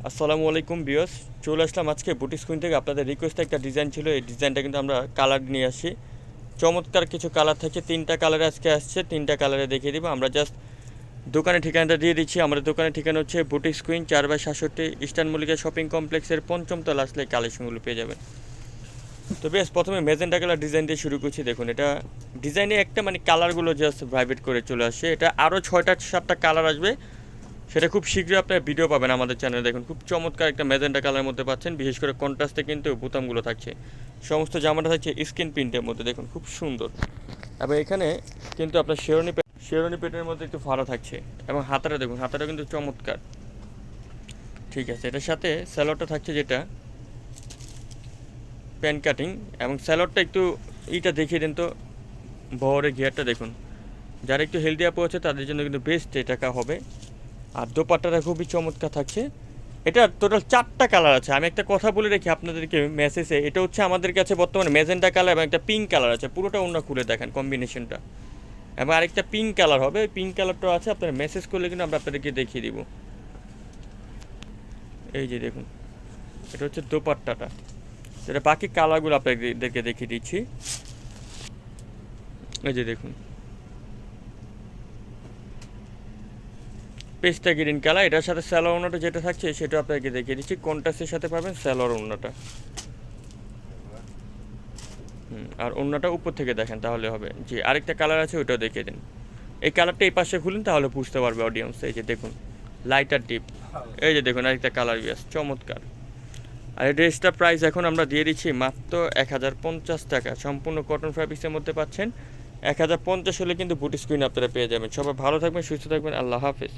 আসসালামু আলাইকুম ভিউয়ার্স, চলে আসলাম আজকে বুটিক স্ক্রিন থেকে। আপনাদের রিকোয়েস্টে একটা ডিজাইন ছিল, এই ডিজাইনটা কিন্তু আমরা কালার নিয়ে আসি। চমৎকার কিছু কালার থাকে, 3টা কালারে আজকে আসছে, 3টা কালারে দেখিয়ে দিব। আমরা জাস্ট দোকানের ঠিকানাটা দিয়ে দিচ্ছি। আমাদের দোকানের ঠিকানা হচ্ছে boutique screen 4/67 eastern Mallika shopping কমপ্লেক্সের 5ম তলা আসলে কালেকশনগুলো পেয়ে যাবেন। তো বেশ, প্রথমে মেজেন্টা কালার ডিজাইন দিয়ে শুরু করছি। দেখুন, এটা ডিজাইনে একটা মানে কালারগুলো জাস্ট ভাইব্রেট করে চলে আসছে। এটা আরও 6টা-7টা কালার আসবে, সেটা খুব শীঘ্রই আপনার ভিডিও পাবেন আমাদের চ্যানেলে। দেখুন, খুব চমৎকার একটা ম্যাজেন্টা কালারের মধ্যে পাচ্ছেন, বিশেষ করে কন্ট্রাস্টে কিন্তু বোতামগুলো থাকছে। সমস্ত জামাটা থাকছে স্কিন প্রিন্টের মধ্যে, দেখুন খুব সুন্দর। এবং এখানে কিন্তু আপনার শেরওয়ানি পেটের মধ্যে একটু ফাড়া থাকছে, এবং হাতাটা দেখুন, হাতাটা কিন্তু চমৎকার। ঠিক আছে, এটার সাথে স্যালোয়ারটা থাকছে যেটা প্যান কাটিং, এবং স্যালোয়ারটা একটু দেখিয়ে দিন তো, বহরের ঘিয়ারটা দেখুন। যারা একটু হেলদি আপু আছে তাদের জন্য কিন্তু বেস্ট এটা হবে। আর দোপাট্টাটা খুবই চমৎকার থাকছে। এটা টোটাল 4টা কালার আছে। আমি একটা কথা বলে রেখি আপনাদেরকে মেসেজে, এটা হচ্ছে আমাদের কাছে বর্তমানে ম্যাজেন্টা কালার এবং একটা পিঙ্ক কালার আছে। পুরোটা অন্য খুলে দেখেন কম্বিনেশনটা, এবং আরেকটা পিঙ্ক কালার হবে। পিঙ্ক কালারটাও আছে, আপনারা মেসেজ করলে কিন্তু আমরা আপনাদেরকে দেখিয়ে দিব। এই যে দেখুন, এটা হচ্ছে দোপাট্টাটা। এটা বাকি কালারগুলো আপনাদেরকে দেখিয়ে দিচ্ছি। এই যে দেখুন, পেস্টা গ্রিন কালার। এটার সাথে স্যালোয়ার ওড়নাটা যেটা থাকছে সেটা আপনাকে দেখিয়ে দিচ্ছি। কন্ট্রাস্টের সাথে পাবেন স্যালোয়ার ওড়নাটা। আর ওড়নাটা উপর থেকে দেখেন তাহলে হবে। জি, আরেকটা কালার আছে, ওইটাও দেখিয়ে দিন। এই কালারটা এই পাশে খুলুন, তাহলে বুঝতে পারবে অডিয়েন্স। এই যে দেখুন, লাইটার ডিপ। এই যে দেখুন, আরেকটা কালার বিয়াস, চমৎকার। আর এই ড্রেসটার প্রাইস এখন আমরা দিয়ে দিচ্ছি মাত্র 1050 টাকা। সম্পূর্ণ কটন ফ্যাব্রিক্সের মধ্যে পাচ্ছেন। 1050 হলে কিন্তু বুটিক স্ক্রিন আপনারা পেয়ে যাবেন। সবাই ভালো থাকবেন, সুস্থ থাকবেন, আল্লাহ হাফেজ।